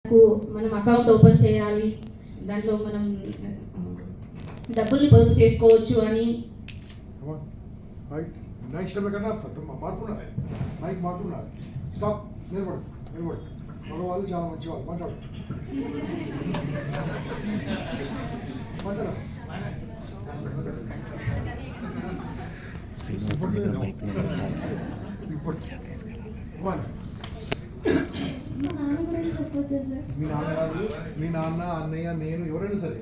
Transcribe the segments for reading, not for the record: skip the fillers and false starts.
మనం account open చేయాలి, దాంట్లో మనం డబ్బుల్ని పొదుపు చేసుకోవచ్చు అని. మగవాళ్ళు చాలా మంచివాళ్ళు. మాట్లాడు మీ నాన్నగారు, మీ నాన్న, అన్నయ్య, నేను ఎవరైనా సరే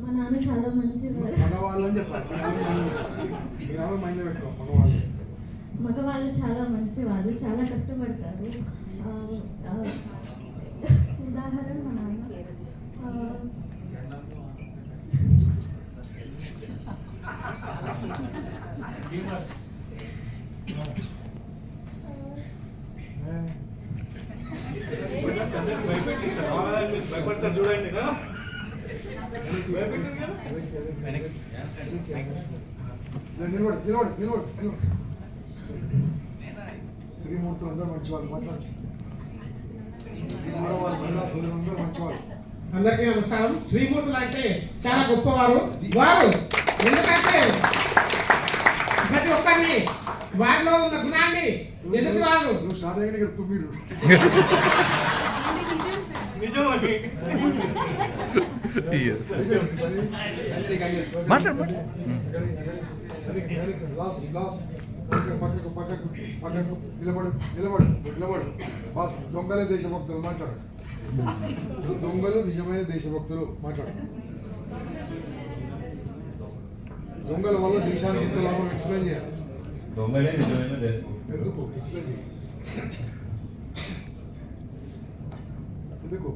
మా నాన్న చాలా మంచివారు. మగవాళ్ళు అని చెప్పాలి. మీ నాన్న మైండ్ పెట్టుకో. మగవాళ్ళు మగవాళ్ళు చాలా మంచివారు, చాలా కష్టపడతారు. ఉదాహరణ మా నాన్న చూడండి. స్త్రీమూర్తులు అందరూ మంచివాళ్ళు. మాట్లాడు. మంచివాళ్ళు. అందరికీ నమస్కారం. శ్రీమూర్తులు అంటే చాలా గొప్పవారు. వారు ఎందుకంటే ప్రతి ఒక్కరిని వారిలో ఉన్న గుణాన్ని ఎదుటి వాళ్ళు స్టార్ట్ అయ్యి మీరు పక్కకు నిలబడు నిలబడు నిలబడు. బాస్ దొంగలే దేశభక్తులు. మాట్లాడు. దొంగలు నిజమైన దేశభక్తులు. మాట్లాడు. దొంగల వల్ల దేశానికి ఎంత లాభం ఎక్స్ప్లెయిన్ చేయాలి. దొంగలే నిజమైన దేశం. ఎందుకు ఎక్స్ప్లెయిన్ చేయాలి? ఎందుకు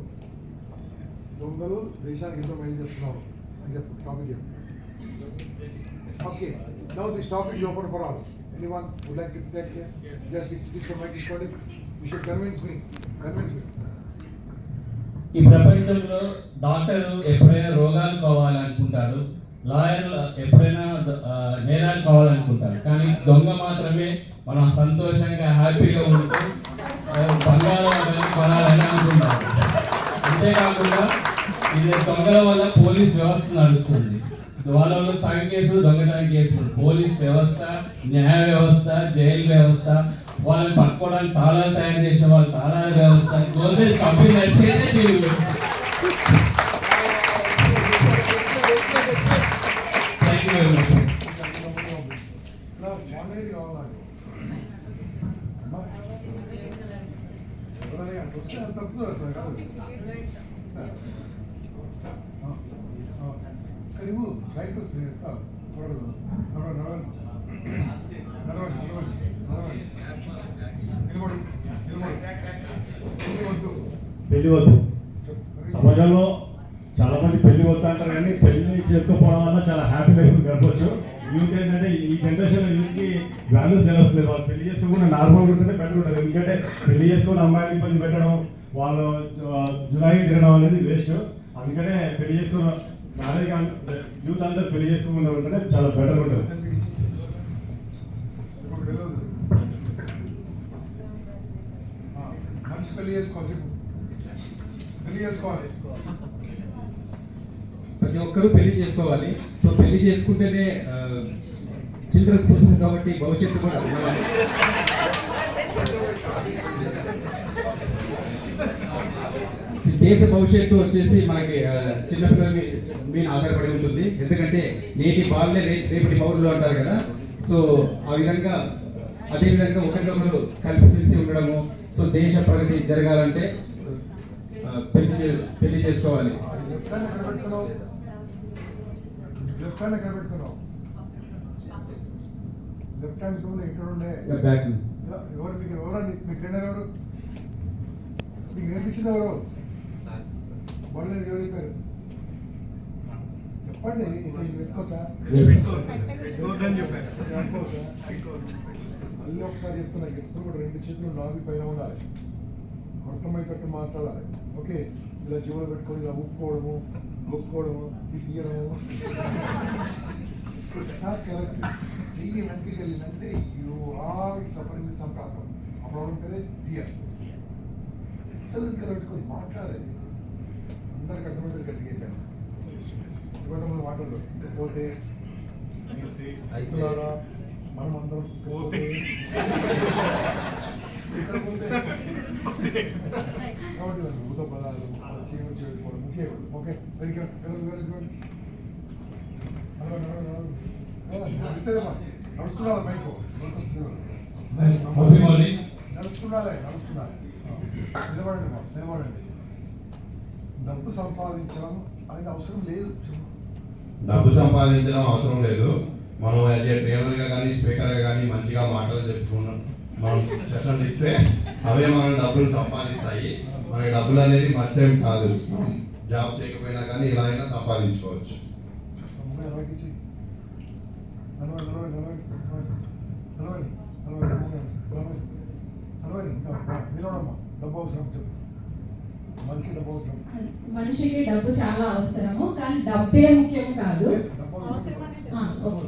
దొంగలు దేశానికి ఎంతో మేలు చేస్తున్నారు అని చెప్పు. టాపిక్ చెప్పు. Okay, now this topic is open for all. Anyone would like to take care? Just it's for my recording. You should convince me. Convince me. ఈ ప్రపంచంలో డాక్టరు ఎప్పుడైనా రోగాలు కావాలనుకుంటాడు, లాయర్ ఎప్పుడైనా నేరాలు కావాలనుకుంటాడు, కానీ దొంగ మాత్రమే మనం సంతోషంగా హ్యాపీగా ఉంటూ బంగారం కొనాలని అనుకుంటాడు. అంతేకాకుండా ఇది దొంగల వల్ల పోలీస్ వ్యవస్థ నడుస్తుంది. వాళ్ళ వల్ల సగం కేసులు దొంగతనం కేసులు. పోలీస్ వ్యవస్థ, న్యాయ వ్యవస్థ, జైలు వ్యవస్థ, వాళ్ళని పట్టుకోవడానికి తాళాలు తయారు చేసే వాళ్ళ తాళాల వ్యవస్థ, గోద్రేజ్ కంపెనీ నడిచేదే దీనిలో. Thank you very much. నువ్వు రైట్ ఇస్తావు. పెళ్లి వద్దు. సమాజంలో చాలా మంది పెళ్లి వద్దు అంటారు, కానీ పెళ్లి చేసుకోవడం వల్ల చాలా హ్యాపీ లైఫ్ గడపచ్చు. యూత్ ఏంటంటే ఈ జనరేషన్ యూత్కి వాల్యూస్ తెలియట్లేదు. వాళ్ళు పెళ్లి చేసుకోకుండా నార్మల్గా ఉంటేనే బెటర్ ఉంటుంది. ఎందుకంటే పెళ్లి చేసుకుని అమ్మాయిని ఇబ్బంది పెట్టడం, వాళ్ళు జులాయి తిరగడం అనేది వేస్ట్. అందుకనే పెళ్లి చేసుకున్న మ్యారేజ్ యూత్ అందరూ పెళ్లి చేసుకోకుండా ఉంటేనే చాలా బెటర్ ఉంటుంది. పెళ్లి చేసుకోవాలి. పెళ్లి చేసుకోవాలి. ప్రతి ఒక్కరూ పెళ్లి చేసుకోవాలి. సో పెళ్లి చేసుకుంటేనే చిల్డ్రన్స్ పుట్టింది కాబట్టి భవిష్యత్తు కూడా దేశ భవిష్యత్తు వచ్చేసి మనకి చిన్నపిల్లల మీద ఆధారపడి ఉంటుంది. ఎందుకంటే నేటి బాలలే రేపటి పౌరులు అంటారు కదా. సో ఆ విధంగా అదేవిధంగా ఒకరికొకరు కలిసిమెలిసి ఉండడము. సో దేశ ప్రగతి జరగాలంటే పెళ్లి చేసుకోవాలి. లెఫ్ట్ హ్యాండ్ ఎక్కడ పెట్టుకున్నావు? లెఫ్ట్ హ్యాండ్ ఇక్కడ ఉండే ఎవరు మీకు ఎవరు మీ ట్రైనర్ ఎవరు? మీకు నేర్పించింది ఎవరు? బళ్ళు ఎవరు చెప్పారు? చెప్పండి. పెట్టుకోవచ్చా? మళ్ళీ ఒకసారి చెప్తున్నా. ఎప్పుడు కూడా రెండు చేతులు నాలుగు పైన ఉండాలి. అర్థమయ్యేటట్టు మాట్లాడాలి. ఓకే, ఇలా జీవులు పెట్టుకొని ఇలా ఊపుకోవడము, ఊపుకోవడము, ఇది తీయడము కరెక్ట్. చెయ్యి వెనక్కి వెళ్ళిందంటే you are suffering with some problem. ఆ ప్రాబ్లం పేరే ఫియర్. అసలు ఇంకా పెట్టుకొని మాట్లాడాలి. అందరికి అర్థమైతే గట్టిగా ఇవాళ మనం మాట్లాడదు పోతే రైతులారా మనం అందరం పోతే ఇక్కడ పోతే కాబట్టి భూత పదాలు చీమ చేయకపోవడం ముఖ్యం. Okay very good very good. నడుస్తున్నారు మైకు నడుస్తున్నారే నిలబడండి. డబ్బు సంపాదించడం అనేది అవసరం లేదు. డబ్బు సంపాదించడం అవసరం లేదు. మనం యాజ్ ఏ ట్రైనర్గా కానీ స్పీకర్గా కానీ మంచిగా మాటలు చెప్పుకున్నాం, మనం సెషన్ ఇస్తే అవే మనం డబ్బులు సంపాదిస్తాయి. మనకి డబ్బులు అనేది మర్చేం కాదు. జాబ్ చేయకపోయినా కానీ ఇలా అయినా సంపాదించుకోవచ్చు. డబ్బు అవసరం చెప్పు. మనిషి డబ్బు అవసరం. మనిషికి డబ్బు చాలా అవసరము, కానీ డబ్బే ముఖ్యం కాదు. ఓకే.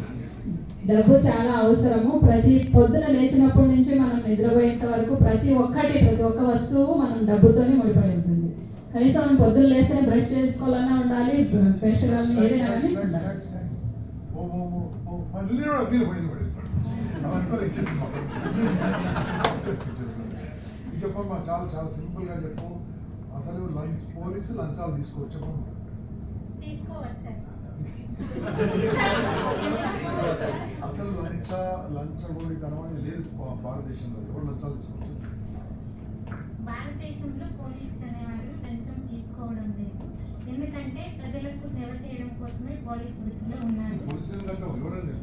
డబ్బు చాలా అవసరము. ప్రతి పొద్దున లేచినప్పటి నుంచి మనం నిద్రపోయేంత వరకు ప్రతి ఒక్క వస్తువు మనం డబ్బుతోనే ముడిపడి ఉంటుంది. కనీసం మనం పొద్దున్న లేస్తేనే బ్రష్ చేసుకోవాలన్నా ఉండాలి, పేస్ట్ కానీ ఏదైనా కానీ ఉండాలి. చెప్పమ్మా, చాలా చాలా సింపుల్ గా చెప్పు. అసలు పోలీసు లంచాలు తీసుకోవచ్చు చెప్పమ్మా. అసలు లంచగొడితనం అనేది లేదు భారతదేశంలో. ఎవరు లంచాలు తీసుకోవచ్చు? భారతదేశంలో పోలీసులు అనేవారు లంచం తీసుకోవడం లేదు. ఎందుకంటే ప్రజలకు సేవ చేయడం కోసమే పోలీసు వృత్తిలో ఉన్నారు. పోలీసులు కంటే ఎవరైనా